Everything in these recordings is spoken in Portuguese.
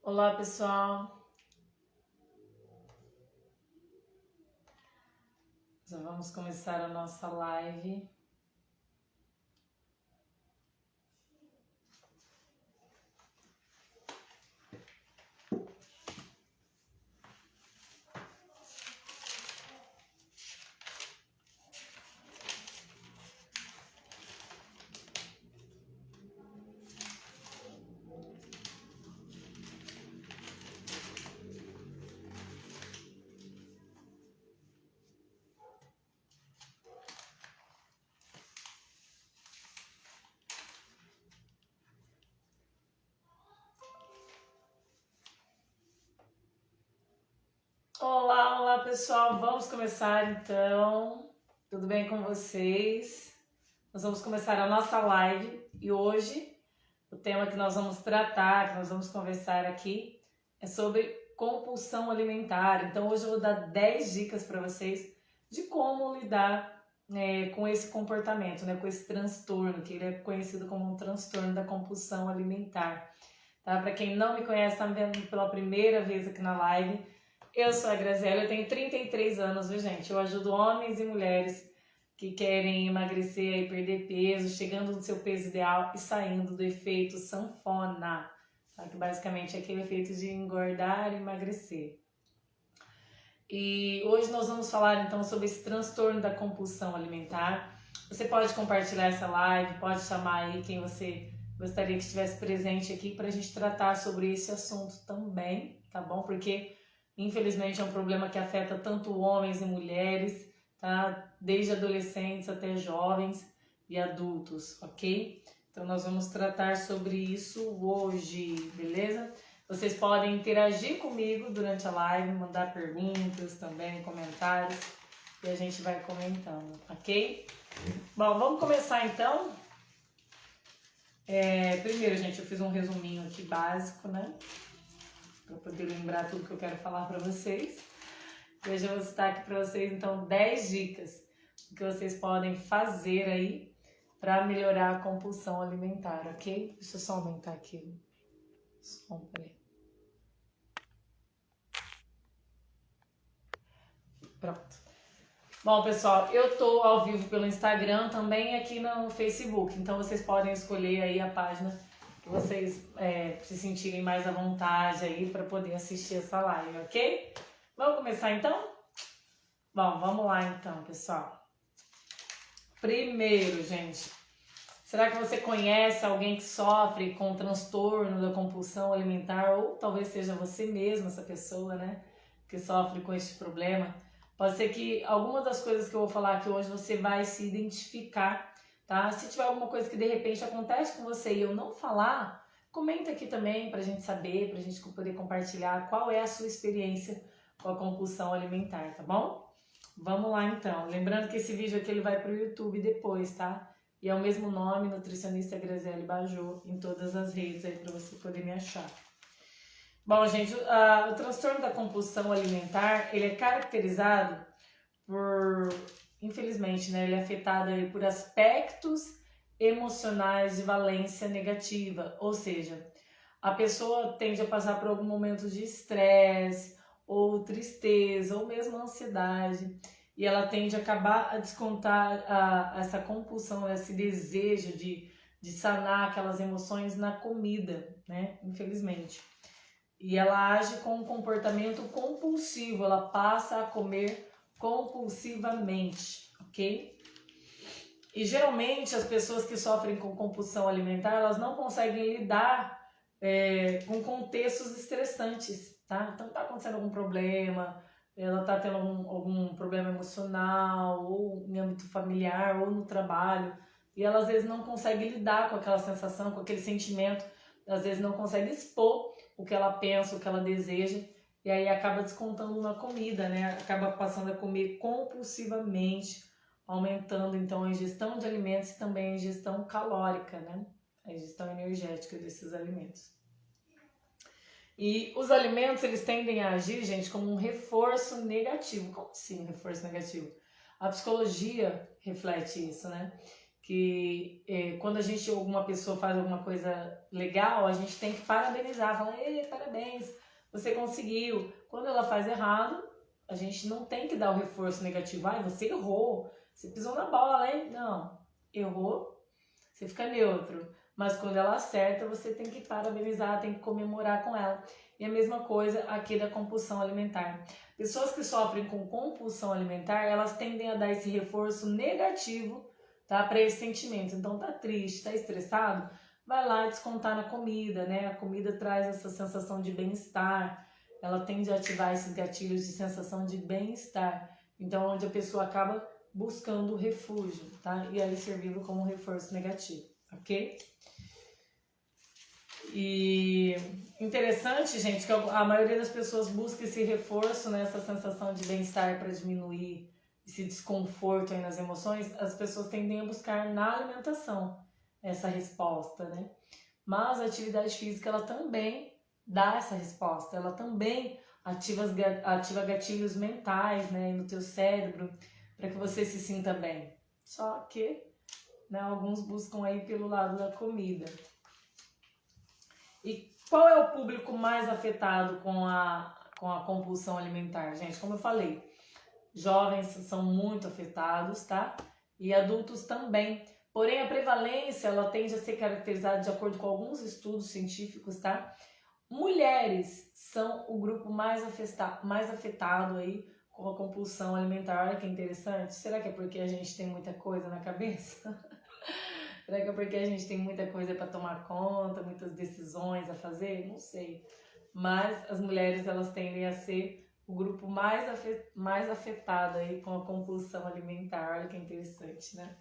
Olá, pessoal. Já vamos começar a nossa live. Olá, pessoal. Vamos começar então. Tudo bem com vocês? Nós vamos começar a nossa live e hoje o tema que nós vamos tratar, que nós vamos conversar aqui, é sobre compulsão alimentar. Então hoje eu vou dar 10 dicas para vocês de como lidar com esse comportamento, com esse transtorno, que ele é conhecido como um transtorno da compulsão alimentar. Tá? Para quem não me conhece, está me vendo pela primeira vez aqui na live, eu sou a Graziela, eu tenho 33 anos, viu, gente? Eu ajudo homens e mulheres que querem emagrecer e perder peso, chegando no seu peso ideal e saindo do efeito sanfona, tá? Que basicamente é aquele efeito de engordar e emagrecer. E hoje nós vamos falar então sobre esse transtorno da compulsão alimentar. Você pode compartilhar essa live, pode chamar aí quem você gostaria que estivesse presente aqui para a gente tratar sobre esse assunto também, tá bom? Porque infelizmente é um problema que afeta tanto homens e mulheres, tá? Desde adolescentes até jovens e adultos, ok? Então nós vamos tratar sobre isso hoje, beleza? Vocês podem interagir comigo durante a live, mandar perguntas também, comentários, e a gente vai comentando, ok? Bom, vamos começar então. Primeiro, gente, eu fiz um resuminho aqui básico, né? Para poder lembrar tudo que eu quero falar para vocês. Hoje eu vou citar aqui para vocês, então, 10 dicas que vocês podem fazer aí para melhorar a compulsão alimentar, ok? Deixa eu só aumentar aqui o som, peraí. Pronto. Bom, pessoal, eu tô ao vivo pelo Instagram, também aqui no Facebook, então vocês podem escolher aí a página que vocês se sentirem mais à vontade aí para poder assistir essa live, ok? Vamos começar então? Bom, vamos lá então, pessoal. Primeiro, gente, será que você conhece alguém que sofre com transtorno da compulsão alimentar? Ou talvez seja você mesmo essa pessoa, né? Que sofre com este problema. Pode ser que alguma das coisas que eu vou falar aqui hoje você vai se identificar, tá? Se tiver alguma coisa que de repente acontece com você e eu não falar, comenta aqui também pra gente saber, pra gente poder compartilhar qual é a sua experiência com a compulsão alimentar, tá bom? Vamos lá então. Lembrando que esse vídeo aqui ele vai pro YouTube depois, tá? E é o mesmo nome, nutricionista Graziele Bajô, em todas as redes aí para você poder me achar. Bom, gente, o transtorno da compulsão alimentar, ele é caracterizado por, infelizmente, né, ele é afetado aí por aspectos emocionais de valência negativa, ou seja, a pessoa tende a passar por algum momento de estresse, ou tristeza, ou mesmo ansiedade, e ela tende a acabar a descontar essa compulsão, esse desejo de sanar aquelas emoções na comida, né? Infelizmente. E ela age com um comportamento compulsivo, ela passa a comer compulsivamente, ok? E geralmente as pessoas que sofrem com compulsão alimentar, elas não conseguem lidar com contextos estressantes, tá? Então tá acontecendo algum problema, ela tá tendo algum problema emocional, ou em âmbito familiar, ou no trabalho, e ela às vezes não consegue lidar com aquela sensação, com aquele sentimento, às vezes não consegue expor o que ela pensa, o que ela deseja, e aí acaba descontando na comida, né? Acaba passando a comer compulsivamente, aumentando então a ingestão de alimentos e também a ingestão calórica, né? A ingestão energética desses alimentos. E os alimentos, eles tendem a agir, gente, como um reforço negativo. Como assim, reforço negativo? A psicologia reflete isso, né? que quando alguma pessoa faz alguma coisa legal, a gente tem que parabenizar, falar, ei, parabéns, você conseguiu. Quando ela faz errado, a gente não tem que dar o reforço negativo. Ai, você errou, você pisou na bola, hein? Não, errou, você fica neutro. Mas quando ela acerta, você tem que parabenizar, tem que comemorar com ela. E a mesma coisa aqui da compulsão alimentar. Pessoas que sofrem com compulsão alimentar, elas tendem a dar esse reforço negativo, tá, para esse sentimento. Então tá triste, tá estressado, vai lá descontar na comida, né? A comida traz essa sensação de bem-estar, ela tende a ativar esses gatilhos de sensação de bem-estar. Então, onde a pessoa acaba buscando refúgio, tá? E aí servindo como um reforço negativo, ok? E interessante, gente, que a maioria das pessoas busca esse reforço, né, essa sensação de bem-estar para diminuir esse desconforto aí nas emoções. As pessoas tendem a buscar na alimentação essa resposta, né? Mas a atividade física, ela também dá essa resposta, ela também ativa gatilhos mentais, né, no teu cérebro, para que você se sinta bem. Só que, né, alguns buscam aí pelo lado da comida. E qual é o público mais afetado com a compulsão alimentar? Gente, como eu falei, jovens são muito afetados, tá? E adultos também. Porém, a prevalência, ela tende a ser caracterizada de acordo com alguns estudos científicos, tá? Mulheres são o grupo mais afetado aí com a compulsão alimentar. Olha que interessante. Será que é porque a gente tem muita coisa na cabeça? Será que é porque a gente tem muita coisa para tomar conta, muitas decisões a fazer? Não sei. Mas as mulheres, elas tendem a ser o grupo mais afetado aí com a compulsão alimentar. Olha que interessante, né?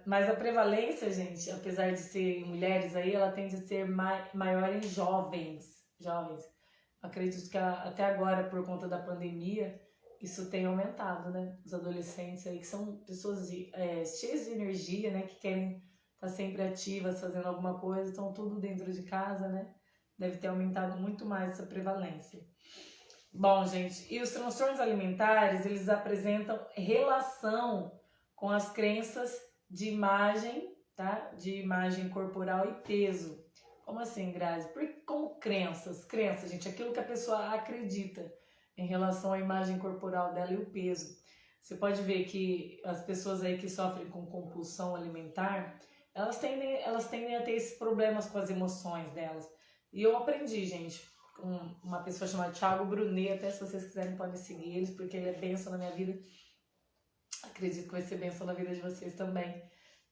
Mas a prevalência, gente, apesar de ser mulheres aí, ela tende a ser maior em jovens. Acredito que até agora, por conta da pandemia, isso tem aumentado, né? Os adolescentes aí, que são pessoas cheias de energia, né? Que querem estar sempre ativas, fazendo alguma coisa, estão tudo dentro de casa, né? Deve ter aumentado muito mais essa prevalência. Bom, gente, e os transtornos alimentares, eles apresentam relação com as crenças de imagem, tá? De imagem corporal e peso. Como assim, Grazi? Como crenças? Crenças, gente, aquilo que a pessoa acredita em relação à imagem corporal dela e o peso. Você pode ver que as pessoas aí que sofrem com compulsão alimentar, elas tendem a ter esses problemas com as emoções delas. E eu aprendi, gente, com uma pessoa chamada Thiago Brunet, até se vocês quiserem podem seguir eles, porque ele é bênção na minha vida. Acredito que vai ser bênção na vida de vocês também.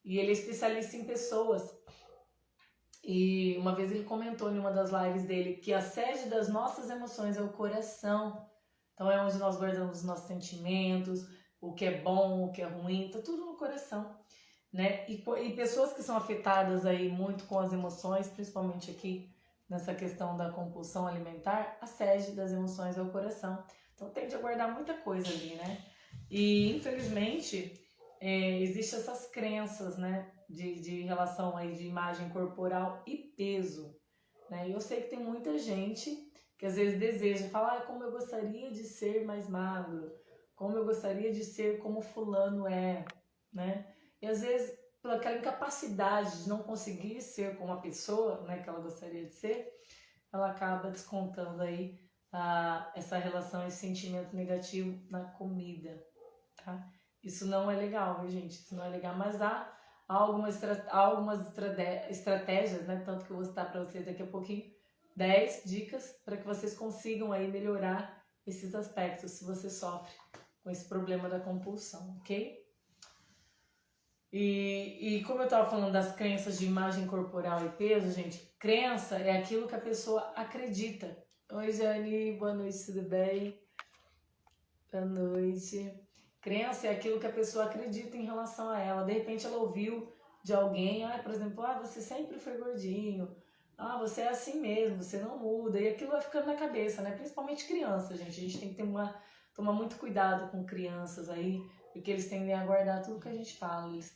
E ele é especialista em pessoas. E uma vez ele comentou em uma das lives dele que a sede das nossas emoções é o coração. Então é onde nós guardamos os nossos sentimentos, o que é bom, o que é ruim, tá tudo no coração, né? E pessoas que são afetadas aí muito com as emoções, principalmente aqui nessa questão da compulsão alimentar, a sede das emoções é o coração. Então tende a guardar muita coisa ali, né? E infelizmente existem essas crenças, né? De relação aí de imagem corporal e peso, né? E eu sei que tem muita gente que às vezes deseja falar como eu gostaria de ser mais magro, como eu gostaria de ser como fulano é, né? E às vezes, por aquela incapacidade de não conseguir ser como a pessoa, né, que ela gostaria de ser, ela acaba descontando aí essa relação, esse sentimento negativo na comida, tá? Isso não é legal, viu, gente? Isso não é legal, mas há algumas estratégias, né? Tanto que eu vou citar para vocês daqui a pouquinho, 10 dicas para que vocês consigam aí melhorar esses aspectos se você sofre com esse problema da compulsão, ok? E como eu estava falando das crenças de imagem corporal e peso, gente, crença é aquilo que a pessoa acredita. Oi, Jane, boa noite, tudo bem? Boa noite. Crença é aquilo que a pessoa acredita em relação a ela. De repente ela ouviu de alguém, por exemplo, você sempre foi gordinho, você é assim mesmo, você não muda, e aquilo vai ficando na cabeça, né? Principalmente crianças, gente. A gente tem que tomar muito cuidado com crianças aí, porque eles tendem a guardar tudo que a gente fala, eles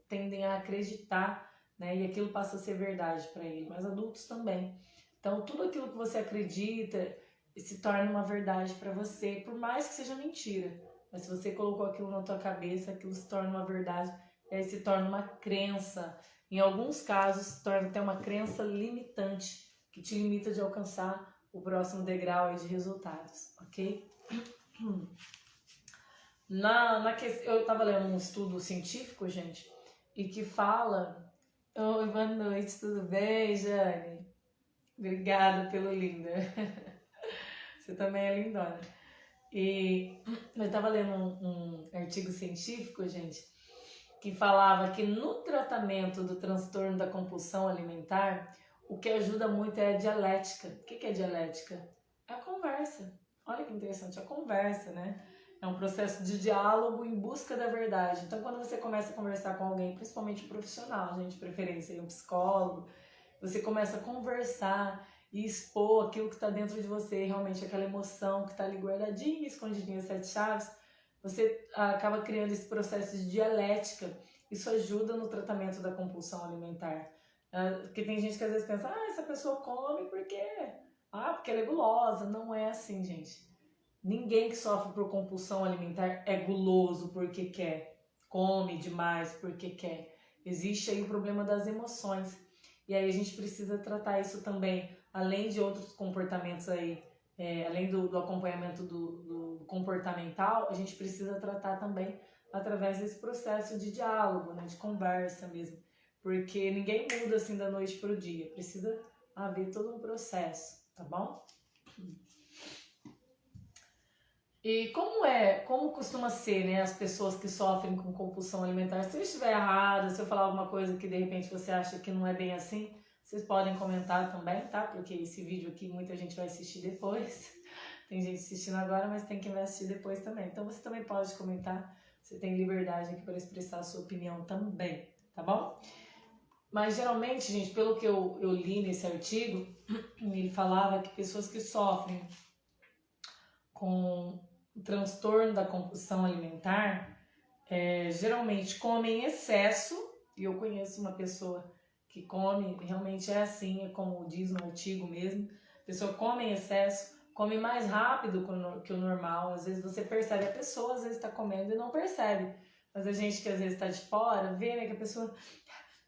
tendem a acreditar, né? E aquilo passa a ser verdade para eles, mas adultos também. Então, tudo aquilo que você acredita se torna uma verdade para você, por mais que seja mentira. Mas se você colocou aquilo na tua cabeça, aquilo se torna uma verdade e aí se torna uma crença. Em alguns casos, se torna até uma crença limitante, que te limita de alcançar o próximo degrau aí de resultados, ok? Eu estava lendo um estudo científico, gente, e que fala... Oi, boa noite, tudo bem, Jane? Obrigada pelo linda. Você também é lindona. E eu estava lendo um artigo científico, gente, que falava que no tratamento do transtorno da compulsão alimentar, o que ajuda muito é a dialética. O que é dialética? É a conversa. Olha que interessante, a conversa, né? É um processo de diálogo em busca da verdade. Então, quando você começa a conversar com alguém, principalmente um profissional, gente, de preferência, um psicólogo, você começa a conversar e expor aquilo que está dentro de você, realmente aquela emoção que está ali guardadinha, escondidinha, 7 chaves, você acaba criando esse processo de dialética. Isso ajuda no tratamento da compulsão alimentar. Porque tem gente que às vezes pensa, essa pessoa come porque ela é gulosa. Não é assim, gente. Ninguém que sofre por compulsão alimentar é guloso porque quer, come demais porque quer. Existe aí o problema das emoções. E aí a gente precisa tratar isso também, além de outros comportamentos aí, além do acompanhamento do comportamental, a gente precisa tratar também através desse processo de diálogo, né, de conversa mesmo. Porque ninguém muda assim da noite para o dia, precisa haver todo um processo, tá bom? E como costuma ser, né, as pessoas que sofrem com compulsão alimentar? Se eu estiver errada, se eu falar alguma coisa que de repente você acha que não é bem assim, vocês podem comentar também, tá? Porque esse vídeo aqui muita gente vai assistir depois. Tem gente assistindo agora, mas tem quem vai assistir depois também. Então você também pode comentar, você tem liberdade aqui para expressar a sua opinião também, tá bom? Mas geralmente, gente, pelo que eu li nesse artigo, ele falava que pessoas que sofrem com o transtorno da compulsão alimentar, geralmente comem em excesso, e eu conheço uma pessoa que come, realmente é assim, é como diz no artigo mesmo, a pessoa come em excesso, come mais rápido que o normal, às vezes você percebe, a pessoa às vezes está comendo e não percebe, mas a gente que às vezes está de fora, vê, né, que a pessoa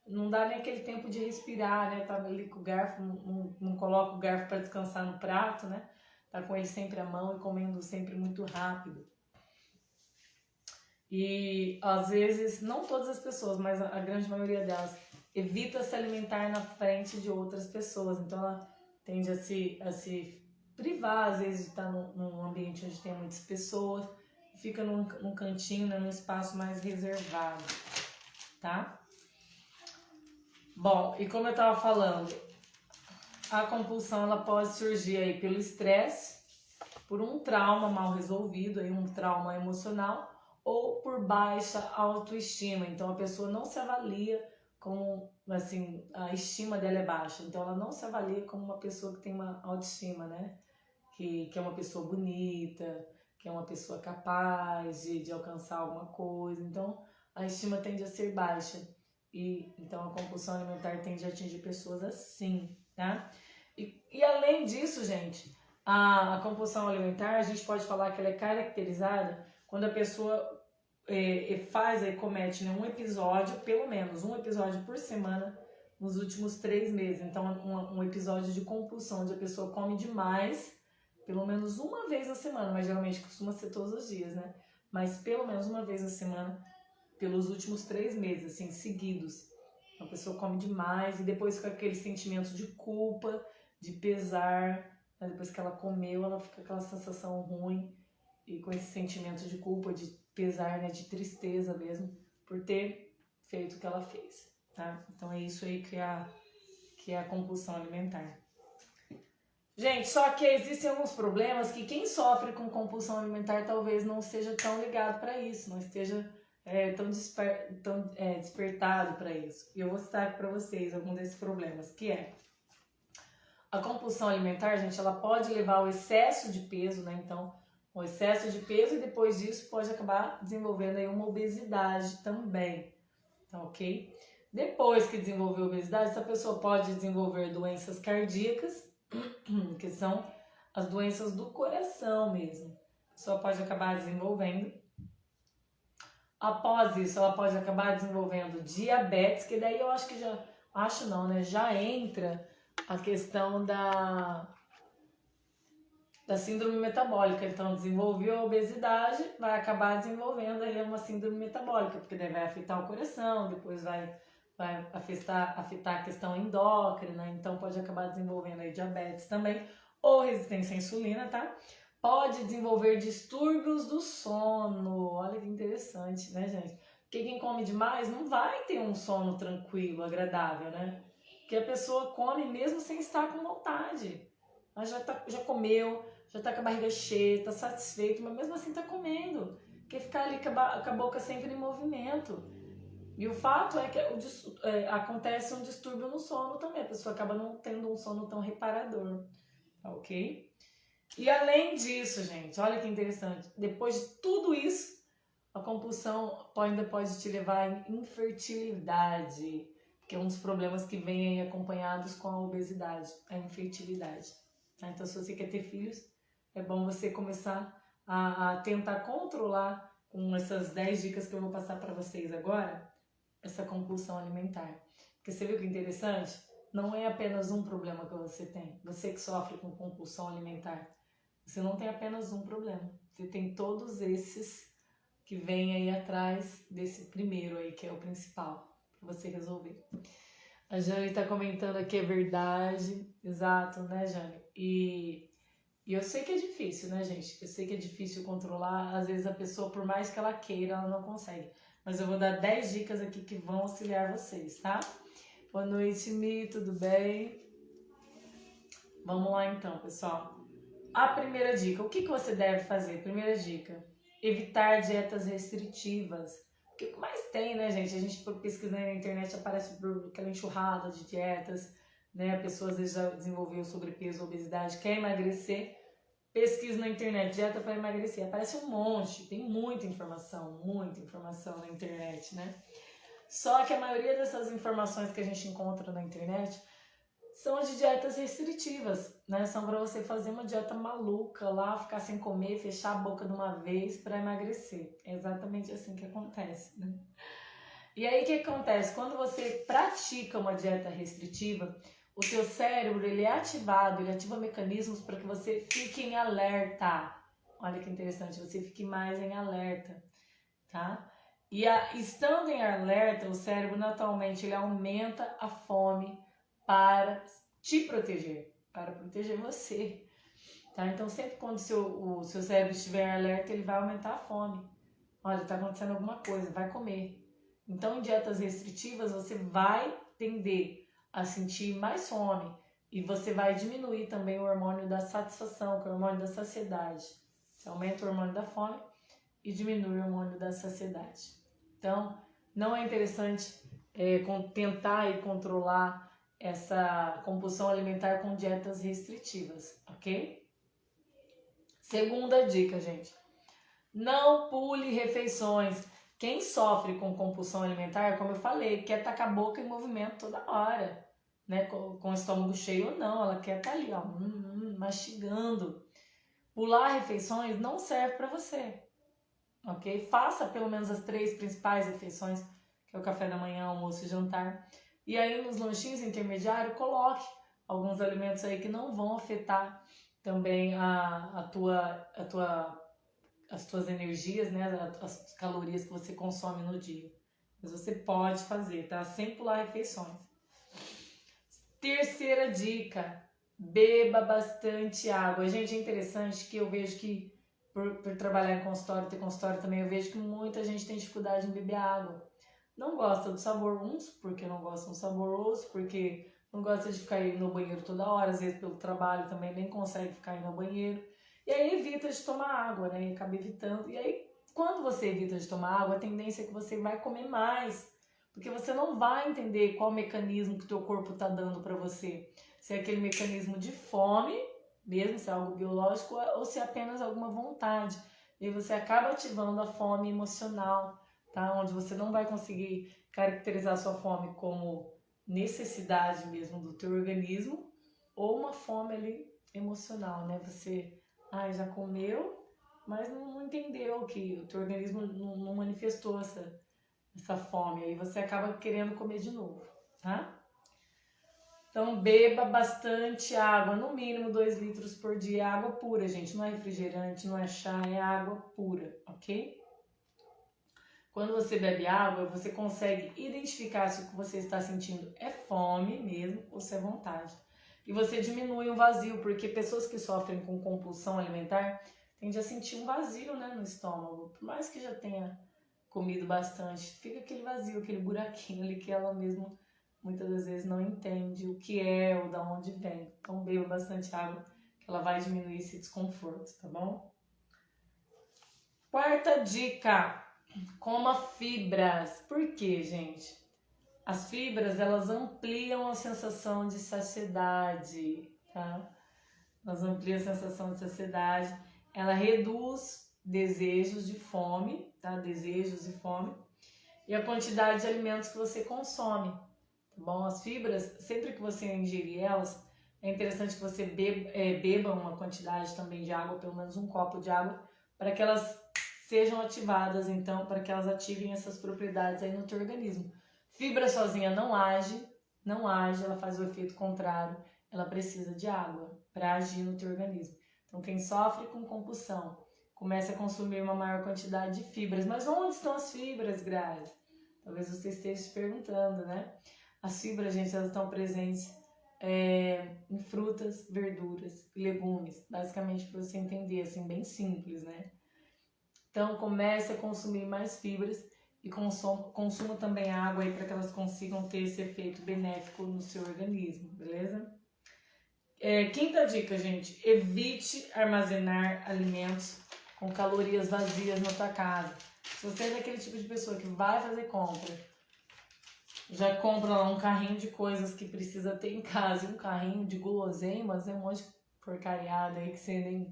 não dá nem aquele tempo de respirar, né, tá ali com o garfo, não coloca o garfo para descansar no prato, né, tá com ele sempre à mão e comendo sempre muito rápido. E às vezes, não todas as pessoas, mas a grande maioria delas, evita se alimentar na frente de outras pessoas. Então ela tende a se privar, às vezes, de estar num ambiente onde tem muitas pessoas, fica num cantinho, né, num espaço mais reservado, tá? Bom, e como eu estava falando, a compulsão ela pode surgir aí pelo estresse, por um trauma mal resolvido, aí um trauma emocional, ou por baixa autoestima. Então a pessoa não se avalia como, assim, a estima dela é baixa. Então ela não se avalia como uma pessoa que tem uma autoestima, né? Que é uma pessoa bonita, que é uma pessoa capaz de alcançar alguma coisa. Então a estima tende a ser baixa. E então a compulsão alimentar tende a atingir pessoas assim, tá? E além disso, gente, a compulsão alimentar, a gente pode falar que ela é caracterizada quando a pessoa comete, né, um episódio, pelo menos um episódio por semana nos últimos 3 meses. Então, um episódio de compulsão, onde a pessoa come demais, pelo menos uma vez na semana, mas geralmente costuma ser todos os dias, né? Mas pelo menos uma vez na semana, pelos últimos 3 meses, assim, seguidos. A pessoa come demais e depois fica aquele sentimento de culpa, de pesar, né? Depois que ela comeu, ela fica com aquela sensação ruim e com esse sentimento de culpa, de pesar, né? De tristeza mesmo, por ter feito o que ela fez, tá? Então é isso aí que é a compulsão alimentar. Gente, só que existem alguns problemas que quem sofre com compulsão alimentar talvez não seja tão ligado para isso, não esteja tão despertado para isso. E eu vou citar aqui para vocês algum desses problemas, que é a compulsão alimentar, gente, ela pode levar ao excesso de peso, né? Então, o excesso de peso e depois disso pode acabar desenvolvendo aí uma obesidade também, tá ok? Depois que desenvolver obesidade, essa pessoa pode desenvolver doenças cardíacas, que são as doenças do coração mesmo. A pessoa pode acabar desenvolvendo Após isso, ela pode acabar desenvolvendo diabetes, que daí eu acho que já, acho não, né? Já entra a questão da síndrome metabólica. Então, desenvolveu a obesidade, vai acabar desenvolvendo aí uma síndrome metabólica, porque daí vai afetar o coração, depois vai afetar a questão endócrina, então pode acabar desenvolvendo aí diabetes também, ou resistência à insulina, tá? Pode desenvolver distúrbios do sono. Olha que interessante, né, gente? Porque quem come demais não vai ter um sono tranquilo, agradável, né? Porque a pessoa come mesmo sem estar com vontade. Ela já comeu, já tá com a barriga cheia, tá satisfeito, mas mesmo assim tá comendo. Quer ficar ali com a boca sempre em movimento. E o fato é que acontece um distúrbio no sono também. A pessoa acaba não tendo um sono tão reparador, ok? E além disso, gente, olha que interessante. Depois de tudo isso, a compulsão ainda pode te levar à infertilidade, que é um dos problemas que vem aí acompanhados com a obesidade, a infertilidade. Tá? Então, se você quer ter filhos, é bom você começar a tentar controlar com essas 10 dicas que eu vou passar para vocês agora, essa compulsão alimentar. Porque você viu que interessante? Não é apenas um problema que você tem. Você que sofre com compulsão alimentar, você não tem apenas um problema. Você tem todos esses que vêm aí atrás desse primeiro aí, que é o principal, para você resolver. A Jane está comentando aqui, é verdade. Exato, né, Jane? E eu sei que é difícil, né, gente? Eu sei que é difícil controlar. Às vezes a pessoa, por mais que ela queira, ela não consegue. Mas eu vou dar 10 dicas aqui que vão auxiliar vocês, tá? Boa noite, Mi, tudo bem? Vamos lá então, pessoal. A primeira dica, o que você deve fazer? Primeira dica, evitar dietas restritivas. O que mais tem, né, gente? A gente pesquisando na internet aparece aquela enxurrada de dietas, né? A pessoa às vezes já desenvolveu sobrepeso, obesidade, quer emagrecer. Pesquisa na internet, dieta para emagrecer. Aparece um monte, tem muita informação na internet, né? Só que a maioria dessas informações que a gente encontra na internet são de dietas restritivas, né? São para você fazer uma dieta maluca lá, ficar sem comer, fechar a boca de uma vez para emagrecer. É exatamente assim que acontece, né? E aí o que acontece? Quando você pratica uma dieta restritiva, o seu cérebro ele é ativado, ele ativa mecanismos para que você fique em alerta. Olha que interessante, você fique mais em alerta, tá? E estando em alerta, o cérebro naturalmente ele aumenta a fome para te proteger, para proteger você, tá? Então sempre quando o seu cérebro estiver em alerta, ele vai aumentar a fome. Olha, está acontecendo alguma coisa, vai comer. Então em dietas restritivas você vai tender a sentir mais fome e você vai diminuir também o hormônio da satisfação, que é o hormônio da saciedade. Você aumenta o hormônio da fome e diminui o hormônio da saciedade. Então, não é interessante tentar e controlar essa compulsão alimentar com dietas restritivas, ok? Segunda dica, gente. Não pule refeições. Quem sofre com compulsão alimentar, como eu falei, quer estar com a boca em movimento toda hora, né? Com o estômago cheio ou não, ela quer estar ali, ó, mastigando. Pular refeições não serve para você. Ok? Faça pelo menos as 3 principais refeições, que é o café da manhã, almoço e jantar. E aí nos lanchinhos intermediários, coloque alguns alimentos aí que não vão afetar também as tuas energias, né? As calorias que você consome no dia. Mas você pode fazer, tá? Sem pular refeições. Terceira dica, beba bastante água. Gente, é interessante que eu vejo que por trabalhar em consultório, ter consultório também, eu vejo que muita gente tem dificuldade em beber água. Não gosta do sabor, uns porque não gostam do sabor, outros porque não gosta de ficar aí no banheiro toda hora, às vezes pelo trabalho também nem consegue ficar aí no banheiro. E aí evita de tomar água, né? E acaba evitando. E aí, quando você evita de tomar água, a tendência é que você vai comer mais. Porque você não vai entender qual mecanismo que o teu corpo está dando para você. Se é aquele mecanismo de fome, mesmo se é algo biológico, ou se é apenas alguma vontade. E você acaba ativando a fome emocional, tá? Onde você não vai conseguir caracterizar sua fome como necessidade mesmo do teu organismo, ou uma fome ali emocional, né? Você já comeu, mas não entendeu que o teu organismo não manifestou essa fome. Aí você acaba querendo comer de novo, tá? Então, beba bastante água, no mínimo 2 litros por dia. Água pura, gente. Não é refrigerante, não é chá, é água pura, ok? Quando você bebe água, você consegue identificar se o que você está sentindo é fome mesmo ou se é vontade. E você diminui o vazio, porque pessoas que sofrem com compulsão alimentar tendem a sentir um vazio, né, no estômago. Por mais que já tenha comido bastante, fica aquele vazio, aquele buraquinho ali que ela mesmo muitas das vezes não entende o que é ou de onde vem. Então beba bastante água, que ela vai diminuir esse desconforto, tá bom? Quarta dica: coma fibras. Por quê, gente? As fibras, elas ampliam a sensação de saciedade, tá? Elas ampliam a sensação de saciedade. Ela reduz desejos de fome, tá? Desejos de fome. E a quantidade de alimentos que você consome, tá bom? As fibras, sempre que você ingerir elas, é interessante que você beba uma quantidade também de água, pelo menos um copo de água, para que elas sejam ativadas, então, para que elas ativem essas propriedades aí no teu organismo. Fibra sozinha não age, ela faz o efeito contrário, ela precisa de água para agir no teu organismo. Então, quem sofre com compulsão, comece a consumir uma maior quantidade de fibras. Mas onde estão as fibras, Grazi? Talvez você esteja se perguntando, né? As fibras, gente, elas estão presentes em frutas, verduras e legumes. Basicamente, para você entender, assim, bem simples, né? Então, comece a consumir mais fibras e consuma também água aí para que elas consigam ter esse efeito benéfico no seu organismo, beleza? Quinta dica, gente: evite armazenar alimentos com calorias vazias na tua casa. Se você é daquele tipo de pessoa que vai fazer compra, já compra lá um carrinho de coisas que precisa ter em casa, um carrinho de guloseimas, um monte de porcariada aí que você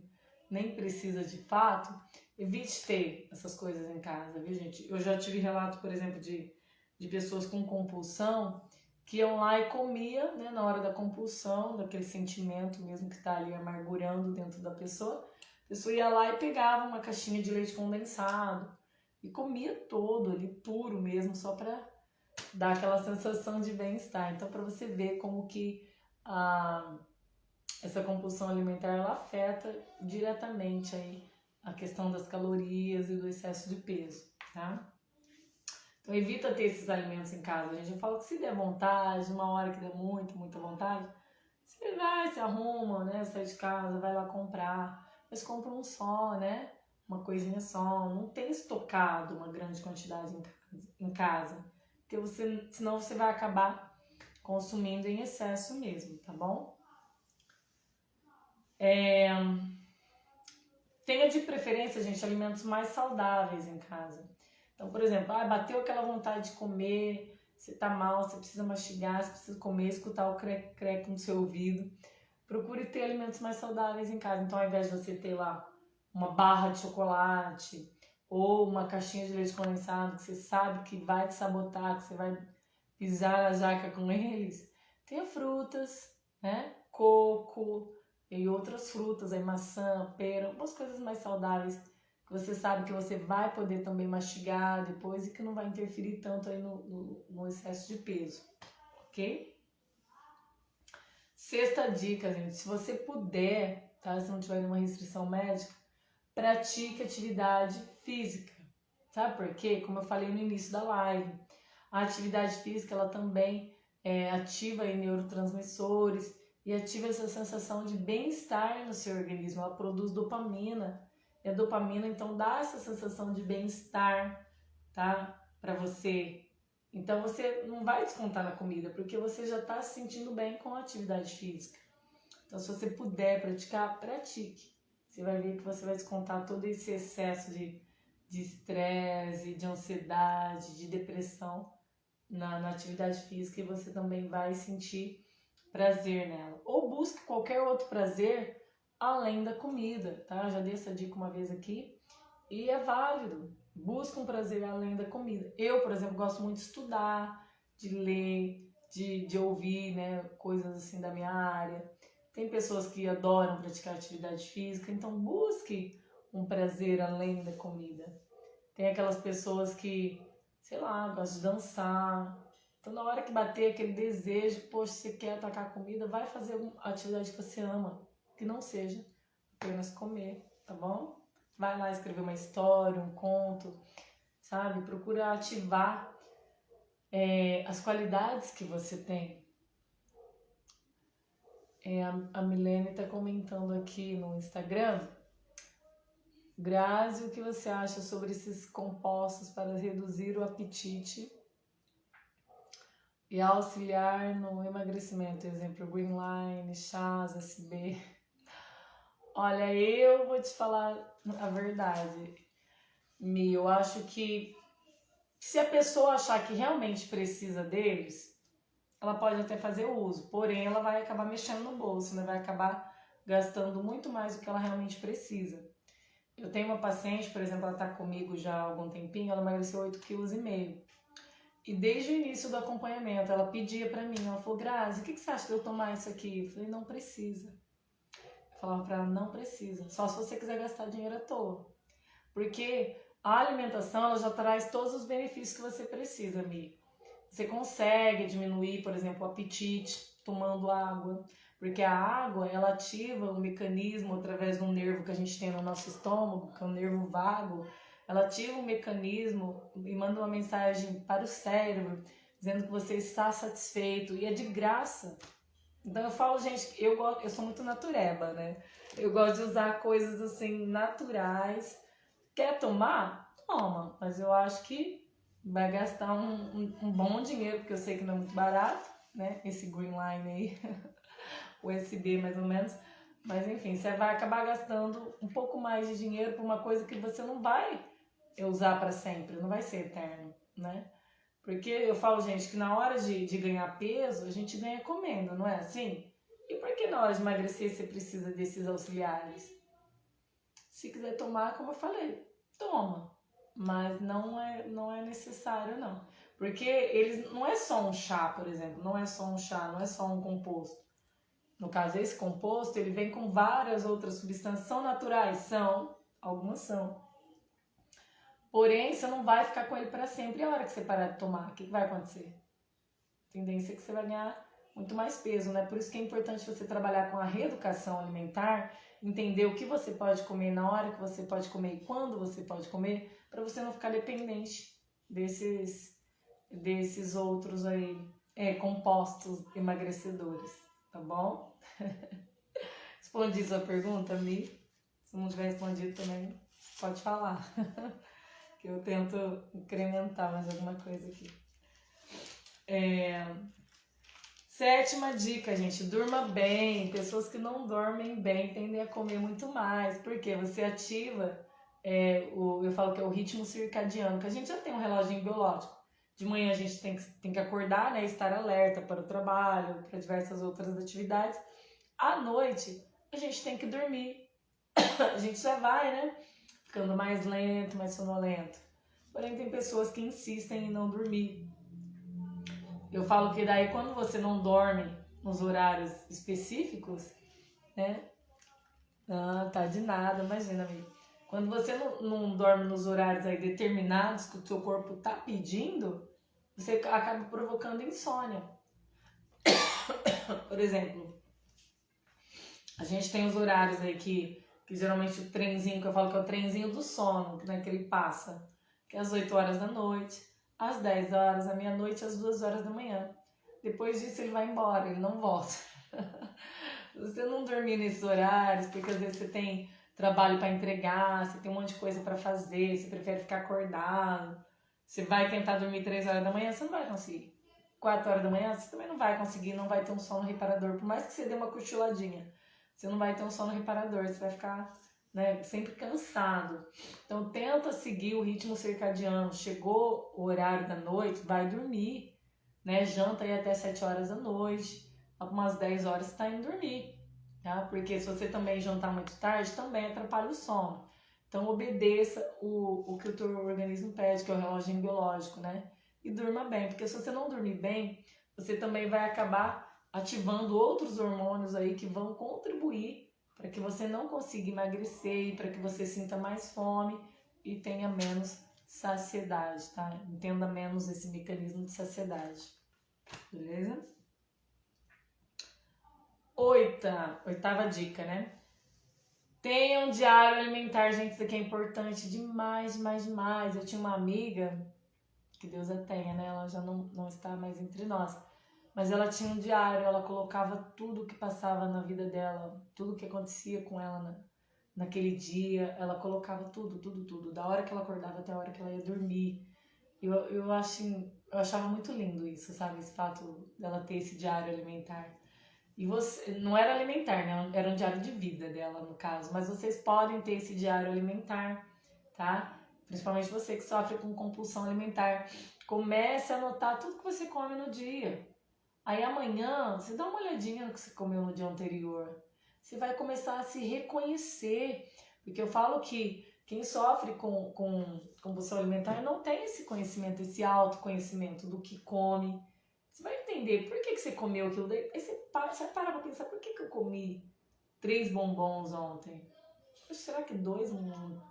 nem precisa de fato, evite ter essas coisas em casa, viu, gente? Eu já tive relato, por exemplo, de pessoas com compulsão que iam lá e comia, né, na hora da compulsão, daquele sentimento mesmo que tá ali amargurando dentro da pessoa. A pessoa ia lá e pegava uma caixinha de leite condensado e comia todo ali, puro mesmo, só para dar aquela sensação de bem-estar. Então, para você ver como que essa compulsão alimentar ela afeta diretamente aí a questão das calorias e do excesso de peso, tá? Então, evita ter esses alimentos em casa, gente. Eu falo que se der vontade, uma hora que der muita vontade, você vai, se arruma, né? Sai de casa, vai lá comprar. Mas compra um só, né? Uma coisinha só. Não tem estocado uma grande quantidade em casa. Porque senão você vai acabar consumindo em excesso mesmo, tá bom? Tenha de preferência, gente, alimentos mais saudáveis em casa. Então, por exemplo, bateu aquela vontade de comer, você tá mal, você precisa mastigar, você precisa comer, escutar o creque no seu ouvido. Procure ter alimentos mais saudáveis em casa. Então, ao invés de você ter lá uma barra de chocolate ou uma caixinha de leite condensado que você sabe que vai te sabotar, que você vai pisar a jaca com eles, tenha frutas, né? Coco e outras frutas, aí maçã, pera, umas coisas mais saudáveis que você sabe que você vai poder também mastigar depois e que não vai interferir tanto aí no excesso de peso, ok? Sexta dica, gente: se você puder, tá? Se não tiver nenhuma restrição médica, pratique atividade física. Sabe por quê? Como eu falei no início da live, a atividade física ela também ativa aí neurotransmissores e ativa essa sensação de bem-estar no seu organismo. Ela produz dopamina. E a dopamina, então, dá essa sensação de bem-estar, tá? Para você. Então, você não vai descontar na comida, porque você já está se sentindo bem com a atividade física. Então, se você puder praticar, pratique. Você vai ver que você vai descontar todo esse excesso de estresse, de ansiedade, de depressão na atividade física e você também vai sentir prazer nela. Ou busque qualquer outro prazer além da comida, tá? Já dei essa dica uma vez aqui e é válido. Busca um prazer além da comida. Eu, por exemplo, gosto muito de estudar, de ler, de ouvir, né, coisas assim da minha área. Tem pessoas que adoram praticar atividade física, então busque um prazer além da comida. Tem aquelas pessoas que, sei lá, gostam de dançar. Então, na hora que bater aquele desejo, poxa, você quer atacar a comida, vai fazer uma atividade que você ama, que não seja apenas comer, tá bom? Vai lá escrever uma história, um conto, sabe? Procura ativar as qualidades que você tem. A Milene está comentando aqui no Instagram. Grazi, o que você acha sobre esses compostos para reduzir o apetite e auxiliar no emagrecimento? Exemplo, Green Line, chás, SB. Olha, eu vou te falar a verdade, Mi. Eu acho que se a pessoa achar que realmente precisa deles, ela pode até fazer uso, porém ela vai acabar mexendo no bolso, né? Vai acabar gastando muito mais do que ela realmente precisa. Eu tenho uma paciente, por exemplo, ela está comigo já há algum tempinho, ela emagreceu 8,5 kg. E desde o início do acompanhamento, ela pedia para mim, ela falou, Grazi, o que você acha de eu tomar isso aqui? Eu falei, não precisa. Eu falava para ela, não precisa, só se você quiser gastar dinheiro à toa. Porque a alimentação, ela já traz todos os benefícios que você precisa, Mi. Você consegue diminuir, por exemplo, o apetite tomando água, porque a água, ela ativa um mecanismo através de um nervo que a gente tem no nosso estômago, que é o nervo vago. Ela ativa um mecanismo e manda uma mensagem para o cérebro, dizendo que você está satisfeito, e é de graça. Então eu falo, gente, eu sou muito natureba, né? Eu gosto de usar coisas assim, naturais. Quer tomar? Toma, mas eu acho que vai gastar um bom dinheiro, porque eu sei que não é muito barato, né? Esse Green Line aí, o SB mais ou menos. Mas enfim, você vai acabar gastando um pouco mais de dinheiro por uma coisa que você não vai usar para sempre, não vai ser eterno, né? Porque eu falo, gente, que na hora de ganhar peso, a gente ganha comendo, não é assim? E por que na hora de emagrecer você precisa desses auxiliares? Se quiser tomar, como eu falei, toma. Mas não é necessário, não. Porque eles não é só um chá, por exemplo. Não é só um chá, não é só um composto. No caso, esse composto, ele vem com várias outras substâncias. São naturais? São. Algumas são. Porém, você não vai ficar com ele para sempre. E a hora que você parar de tomar, o que vai acontecer? A tendência é que você vai ganhar muito mais peso, né? Por isso que é importante você trabalhar com a reeducação alimentar, entender o que você pode comer na hora que você pode comer e quando você pode comer, para você não ficar dependente desses outros aí, compostos emagrecedores, tá bom? Respondi sua pergunta, Mi? Se não tiver respondido também, pode falar. Que eu tento incrementar mais alguma coisa aqui. Sétima dica, gente, durma bem. Pessoas que não dormem bem tendem a comer muito mais, porque você ativa, eu falo que é o ritmo circadiano, que a gente já tem um relógio biológico. De manhã a gente tem que acordar, né, estar alerta para o trabalho, para diversas outras atividades. À noite, a gente tem que dormir. A gente já vai, né, ficando mais lento, mais sonolento. Porém, tem pessoas que insistem em não dormir. Eu falo que daí quando você não dorme nos horários específicos, né? Ah, tá de nada, imagina, amigo. Quando você não dorme nos horários aí determinados que o seu corpo tá pedindo, você acaba provocando insônia. Por exemplo, a gente tem os horários aí que geralmente o trenzinho, que eu falo que é o trenzinho do sono, né, que ele passa, que é às 8 horas da noite, às 10 horas, à meia-noite, às 2 horas da manhã. Depois disso ele vai embora, ele não volta. Se você não dormir nesses horários, porque às vezes você tem trabalho para entregar, você tem um monte de coisa para fazer, você prefere ficar acordado, você vai tentar dormir 3 horas da manhã, você não vai conseguir. 4 horas da manhã, você também não vai conseguir, não vai ter um sono reparador. Por mais que você dê uma cochiladinha, você não vai ter um sono reparador, você vai ficar, né, sempre cansado. Então tenta seguir o ritmo circadiano. Chegou o horário da noite, vai dormir, né? Janta aí até 7 horas da noite, umas 10 horas você está indo dormir, tá? Porque se você também jantar muito tarde, também atrapalha o sono. Então obedeça o que o teu organismo pede, que é o relógio biológico, né? E durma bem, porque se você não dormir bem, você também vai acabar ativando outros hormônios aí que vão contribuir para que você não consiga emagrecer e para que você sinta mais fome e tenha menos saciedade, tá? Entenda menos esse mecanismo de saciedade, beleza? Oitava dica, né? Tenha um diário alimentar, gente, isso aqui é importante demais, demais, demais. Eu tinha uma amiga, que Deus a tenha, né? Ela já não está mais entre nós. Mas ela tinha um diário, ela colocava tudo o que passava na vida dela, tudo o que acontecia com ela naquele dia, ela colocava tudo, tudo, tudo, da hora que ela acordava até a hora que ela ia dormir. Eu achava muito lindo isso, sabe? Esse fato dela ter esse diário alimentar. E você, não era alimentar, né? Era um diário de vida dela, no caso. Mas vocês podem ter esse diário alimentar, tá? Principalmente você que sofre com compulsão alimentar. Comece a anotar tudo que você come no dia. Aí amanhã, você dá uma olhadinha no que você comeu no dia anterior. Você vai começar a se reconhecer. Porque eu falo que quem sofre com compulsão alimentar não tem esse conhecimento, esse autoconhecimento do que come. Você vai entender por que você comeu aquilo daí. Aí você para pra pensar, por que eu comi 3 bombons ontem? Será que 2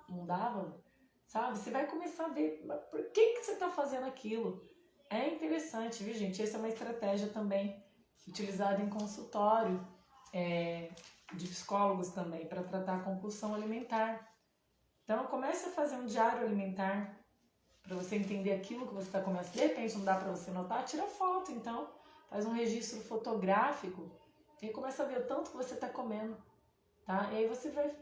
não dava? Sabe? Você vai começar a ver por que você tá fazendo aquilo. É interessante, viu, gente? Essa é uma estratégia também utilizada em consultório de psicólogos também, para tratar a compulsão alimentar. Então, comece a fazer um diário alimentar para você entender aquilo que você está comendo. De repente não dá para você notar, tira foto, então. Faz um registro fotográfico e começa a ver o tanto que você está comendo, tá? E aí você vai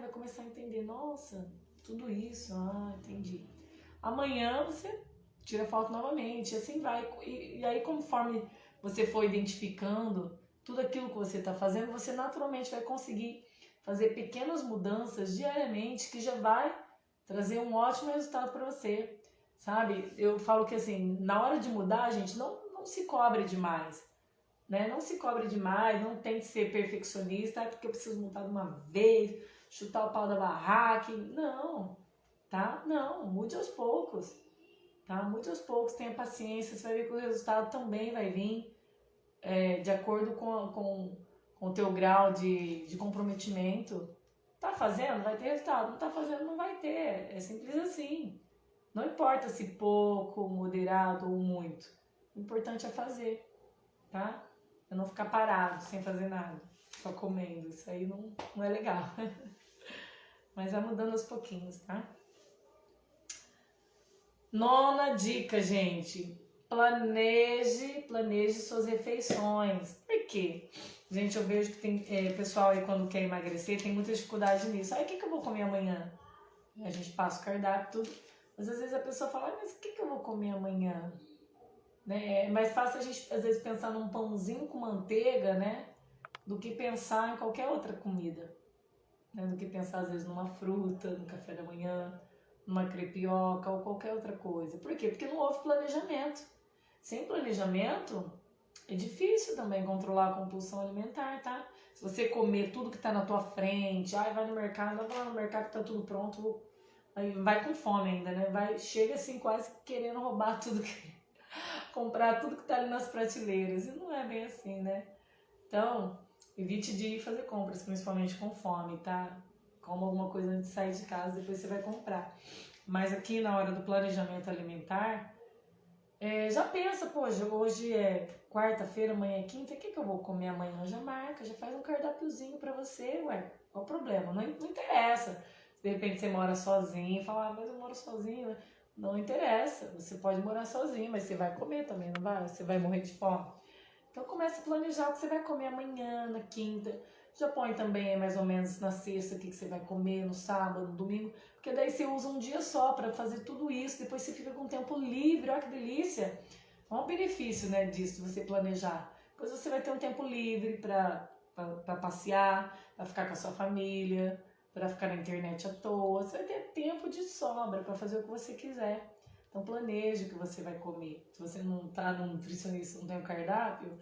começar a entender, nossa, tudo isso, entendi. Amanhã você tira foto novamente, e assim vai. E aí, conforme você for identificando tudo aquilo que você está fazendo, você naturalmente vai conseguir fazer pequenas mudanças diariamente que já vai trazer um ótimo resultado para você. Sabe? Eu falo que assim, na hora de mudar, gente, não se cobre demais, né? Não se cobre demais, não tem que ser perfeccionista, porque eu preciso mudar de uma vez, chutar o pau da barraca. Não, tá? Não, mude aos poucos, tá? Mude aos poucos, tenha paciência, você vai ver que o resultado também vai vir de acordo com o teu grau de comprometimento. Tá fazendo? Vai ter resultado. Não tá fazendo? Não vai ter. É simples assim. Não importa se pouco, moderado ou muito. O importante é fazer, tá? É não ficar parado, sem fazer nada, só comendo. Isso aí não é legal. Mas vai mudando aos pouquinhos, tá? 9ª dica, gente. Planeje suas refeições. Por quê? Gente, eu vejo que tem pessoal aí quando quer emagrecer tem muita dificuldade nisso. Aí, o que eu vou comer amanhã? A gente passa o cardápio, tudo. Mas às vezes a pessoa fala, mas o que eu vou comer amanhã? Né? É mais fácil a gente, às vezes, pensar num pãozinho com manteiga, né? Do que pensar em qualquer outra comida. Né? Do que pensar, às vezes, numa fruta, no café da manhã, numa crepioca ou qualquer outra coisa. Por quê? Porque não houve planejamento. Sem planejamento, é difícil também controlar a compulsão alimentar, tá? Se você comer tudo que tá na tua frente, vai no mercado, vai lá no mercado que tá tudo pronto, vai com fome ainda, né? Chega assim quase querendo roubar tudo, comprar tudo que tá ali nas prateleiras. E não é bem assim, né? Então, evite de ir fazer compras, principalmente com fome, tá? Coma alguma coisa antes de sair de casa, depois você vai comprar. Mas aqui na hora do planejamento alimentar, já pensa, poxa, hoje é quarta-feira, amanhã é quinta, o que eu vou comer amanhã? Já marca, já faz um cardápiozinho pra você, qual o problema? Não interessa. De repente você mora sozinho e fala, mas eu moro sozinho, né? Não interessa, você pode morar sozinho, mas você vai comer também, não vai? Você vai morrer de fome. Então comece a planejar o que você vai comer amanhã, na quinta. Já põe também mais ou menos na sexta o que você vai comer, no sábado, no domingo. Porque daí você usa um dia só para fazer tudo isso, depois você fica com tempo livre, olha que delícia. Olha o benefício, né, disso, de você planejar. Depois você vai ter um tempo livre para passear, para ficar com a sua família, para ficar na internet à toa. Você vai ter tempo de sobra para fazer o que você quiser. Então planeje o que você vai comer. Se você não está no nutricionista, não tem um cardápio,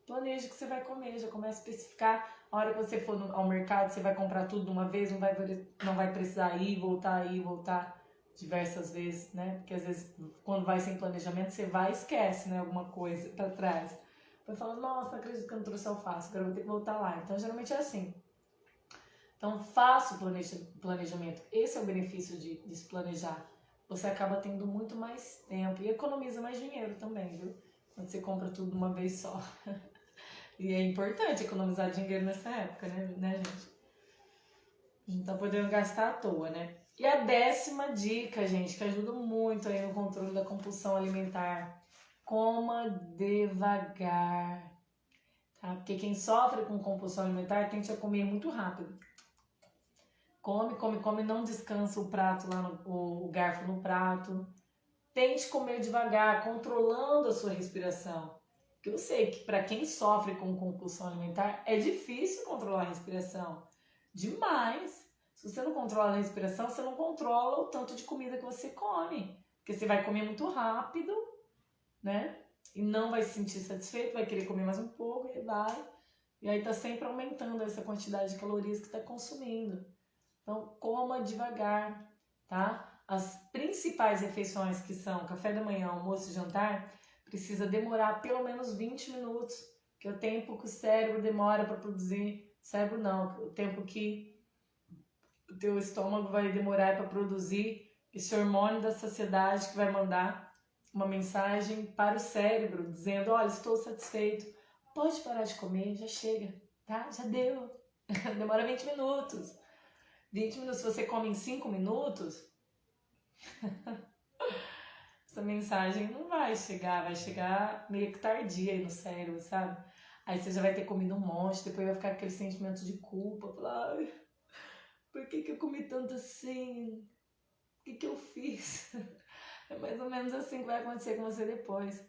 planeje o que você vai comer, já começa a especificar. A hora que você for ao mercado, você vai comprar tudo de uma vez, não vai precisar ir, voltar diversas vezes, né? Porque às vezes, quando vai sem planejamento, você vai e esquece, né? Alguma coisa para trás. Vai falar, nossa, não acredito que eu não trouxe alface, agora eu vou ter que voltar lá. Então, geralmente é assim. Então, faça o planejamento. Esse é o benefício de se planejar. Você acaba tendo muito mais tempo e economiza mais dinheiro também, viu? Quando você compra tudo de uma vez só. E é importante economizar dinheiro nessa época, né, gente? Não tá podendo gastar à toa, né? E a 10ª dica, gente, que ajuda muito aí no controle da compulsão alimentar. Coma devagar, tá? Porque quem sofre com compulsão alimentar tende a comer muito rápido. Come, não descansa o prato lá, o garfo no prato. Tente comer devagar, controlando a sua respiração. Porque eu sei que para quem sofre com compulsão alimentar é difícil controlar a respiração. Demais. Se você não controla a respiração, você não controla o tanto de comida que você come. Porque você vai comer muito rápido, né? E não vai se sentir satisfeito, vai querer comer mais um pouco e vai. E aí tá sempre aumentando essa quantidade de calorias que está consumindo. Então, coma devagar, tá? As principais refeições, que são café da manhã, almoço e jantar, precisa demorar pelo menos 20 minutos, que é o tempo que o cérebro demora para produzir. Cérebro não, o tempo que o teu estômago vai demorar para produzir esse hormônio da saciedade que vai mandar uma mensagem para o cérebro, dizendo, olha, estou satisfeito, pode parar de comer, já chega, tá? Já deu. Demora 20 minutos. 20 minutos, se você come em 5 minutos, essa mensagem não vai chegar meio que tardia aí no cérebro, sabe? Aí você já vai ter comido um monte, depois vai ficar aquele sentimento de culpa, falar, por que eu comi tanto assim? O que eu fiz? É mais ou menos assim que vai acontecer com você depois.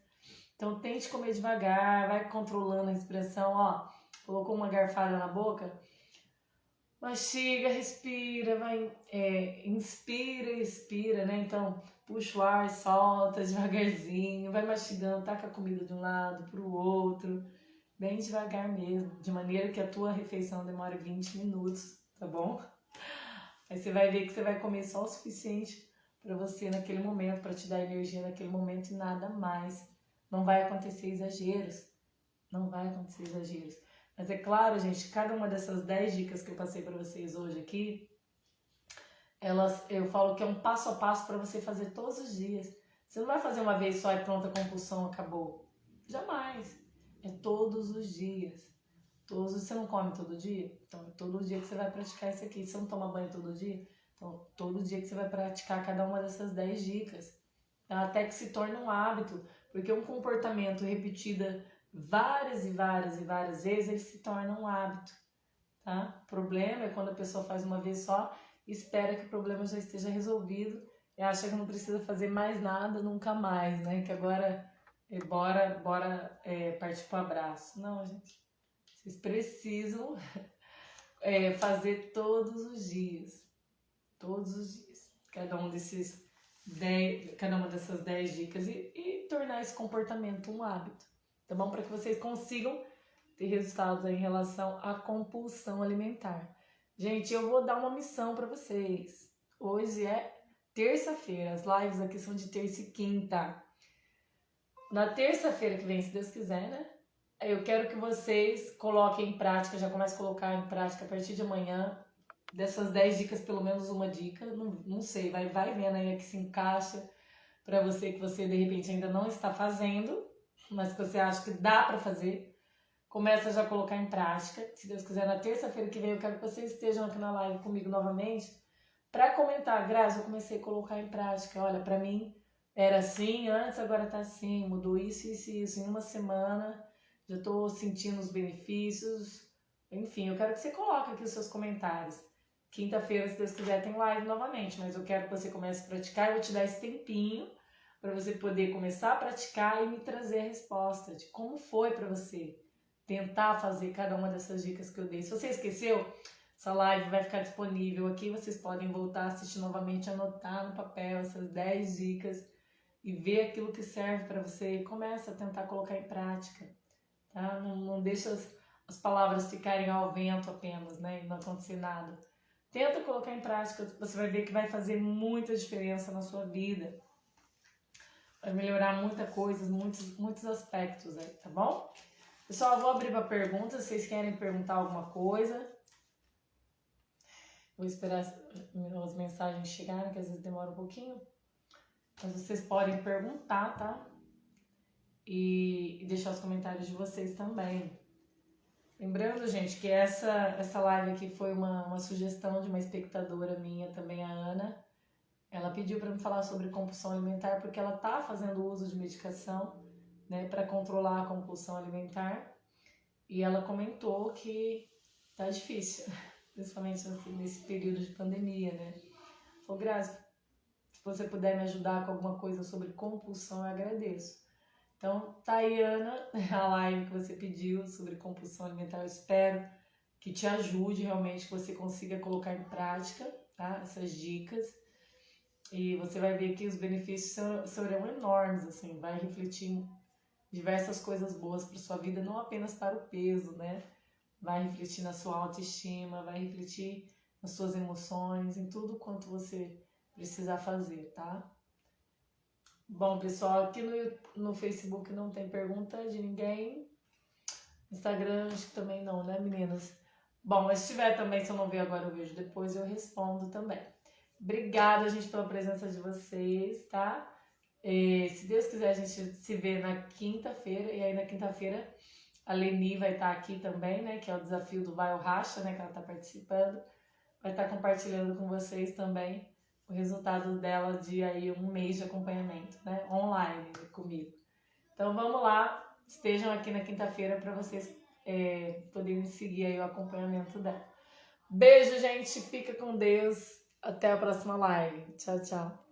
Então tente comer devagar, vai controlando a respiração, ó, colocou uma garfada na boca, mastiga, respira, vai, inspira e expira, né? Então, puxa o ar, solta devagarzinho, vai mastigando, taca a comida de um lado pro outro, bem devagar mesmo, de maneira que a tua refeição demore 20 minutos, tá bom? Aí você vai ver que você vai comer só o suficiente para você naquele momento, para te dar energia naquele momento e nada mais. Não vai acontecer exageros, não vai acontecer exageros. Mas é claro, gente, cada uma dessas 10 dicas que eu passei para vocês hoje aqui, eu falo que é um passo a passo para você fazer todos os dias. Você não vai fazer uma vez só e pronto, a compulsão acabou. Jamais. É todos os dias. Você não come todo dia? Então é todo dia que você vai praticar isso aqui. Você não toma banho todo dia? Então todo dia que você vai praticar cada uma dessas 10 dicas. Até que se torne um hábito. Porque um comportamento repetido várias e várias e várias vezes, ele se torna um hábito, tá? O problema é quando a pessoa faz uma vez só e espera que o problema já esteja resolvido e acha que não precisa fazer mais nada nunca mais, né? Que agora, bora partir pro abraço. Não, gente. Vocês precisam fazer todos os dias. Todos os dias. Cada uma dessas 10 dicas e tornar esse comportamento um hábito. Tá bom? Para que vocês consigam ter resultados aí em relação à compulsão alimentar. Gente, eu vou dar uma missão para vocês. Hoje é terça-feira. As lives aqui são de terça e quinta. Na terça-feira que vem, se Deus quiser, né? Eu quero que vocês coloquem em prática, já comece a colocar em prática a partir de amanhã. Dessas 10 dicas, pelo menos uma dica. Não sei, vai vendo aí a que se encaixa para você, que você de repente ainda não está fazendo, mas que você acha que dá para fazer. Começa já a colocar em prática. Se Deus quiser, na terça-feira que vem, eu quero que vocês estejam aqui na live comigo novamente para comentar. Grazi, eu comecei a colocar em prática. Olha, para mim era assim antes, agora tá assim. Mudou isso, isso e isso. Em uma semana já estou sentindo os benefícios. Enfim, eu quero que você coloque aqui os seus comentários. Quinta-feira, se Deus quiser, tem live novamente, mas eu quero que você comece a praticar. Eu vou te dar esse tempinho para você poder começar a praticar e me trazer a resposta de como foi para você tentar fazer cada uma dessas dicas que eu dei. Se você esqueceu, essa live vai ficar disponível aqui. Vocês podem voltar a assistir novamente, anotar no papel essas 10 dicas e ver aquilo que serve para você e começa a tentar colocar em prática. Tá? Não deixa as palavras ficarem ao vento apenas, né? E não acontecer nada. Tenta colocar em prática, você vai ver que vai fazer muita diferença na sua vida. Vai melhorar muita coisa, muitos aspectos aí, tá bom? Pessoal, eu vou abrir para perguntas, se vocês querem perguntar alguma coisa. Vou esperar as mensagens chegarem, que às vezes demora um pouquinho. Mas vocês podem perguntar, tá? E deixar os comentários de vocês também. Lembrando, gente, que essa live aqui foi uma sugestão de uma espectadora minha, também a Ana. Ela pediu para me falar sobre compulsão alimentar porque ela tá fazendo uso de medicação, né, para controlar a compulsão alimentar. E ela comentou que tá difícil, principalmente nesse período de pandemia, né? Falou, Grazi, se você puder me ajudar com alguma coisa sobre compulsão, eu agradeço. Então, tá aí, Ana, a live que você pediu sobre compulsão alimentar. Eu espero que te ajude realmente, que você consiga colocar em prática, tá? Essas dicas. E você vai ver que os benefícios serão enormes, assim, vai refletir em diversas coisas boas para sua vida, não apenas para o peso, né? Vai refletir na sua autoestima, vai refletir nas suas emoções, em tudo quanto você precisar fazer, tá? Bom, pessoal, aqui no Facebook não tem pergunta de ninguém. Instagram acho que também não, né, meninas? Bom, mas se tiver também, se eu não ver agora, eu vejo depois, eu respondo também. Obrigada, gente, pela presença de vocês, tá? Se Deus quiser, a gente se vê na quinta-feira. E aí, na quinta-feira, a Leni vai estar aqui também, né? Que é o desafio do Vai ou Racha, né? Que ela está participando. Vai estar compartilhando com vocês também o resultado dela de aí 1 mês de acompanhamento, né? Online comigo. Então, vamos lá. Estejam aqui na quinta-feira para vocês poderem seguir aí o acompanhamento dela. Beijo, gente. Fica com Deus. Até a próxima live. Tchau, tchau.